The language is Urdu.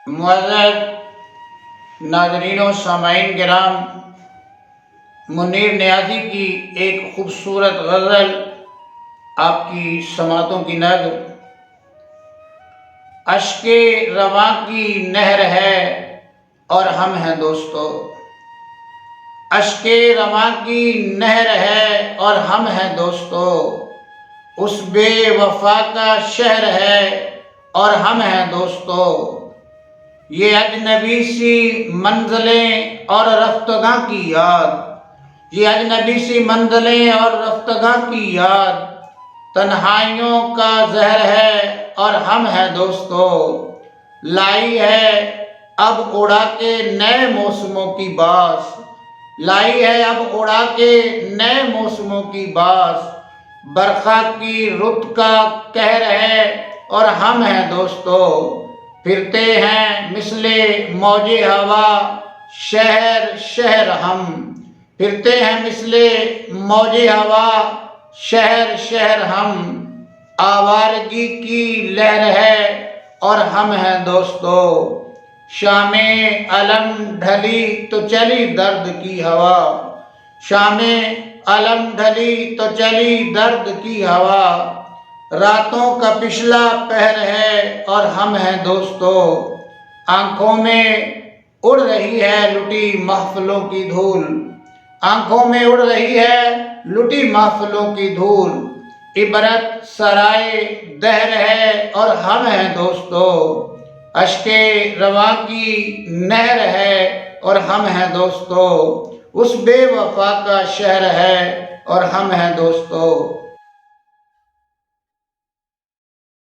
معزز ناظرین و سامعین کرام، منیر نیازی کی ایک خوبصورت غزل آپ کی سماعتوں کی نظر۔ اشک رواں کی نہر ہے اور ہم ہیں دوستو، اشک رواں کی نہر ہے اور ہم ہیں دوستو، اس بے وفا کا شہر ہے اور ہم ہیں دوستو، یہ اجنبی سی منزلیں اور رفتگاں کی یاد، یہ اجنبی سی منزلیں اور رفتگاں کی یاد، تنہائیوں کا زہر ہے اور ہم ہیں دوستو، لائی ہے اب اڑا کے نئے موسموں کی باس، لائی ہے اب اڑا کے نئے موسموں کی باس، برکھا کی رت کا قہر ہے اور ہم ہیں دوستو، پھرتے ہیں مثل موج ہوا شہر شہر ہم، پھرتے ہیں مثل موج ہوا شہر شہر ہم، آوارگی کی لہر ہے اور ہم ہیں دوستو، شام علم ڈھلی تو چلی درد کی ہوا، شام علم ڈھلی تو چلی درد کی ہوا، راتوں کا پچھلا پہر ہے اور ہم ہیں دوستو، آنکھوں میں اڑ رہی ہے لٹی محفلوں کی دھول، آنکھوں میں اڑ رہی ہے لٹی محفلوں کی دھول، عبرت سرائے دہر ہے اور ہم ہیں دوستو، اشک رواں کی نہر ہے اور ہم ہیں دوستو، اس بے وفا کا شہر ہے اور ہم ہیں دوستو۔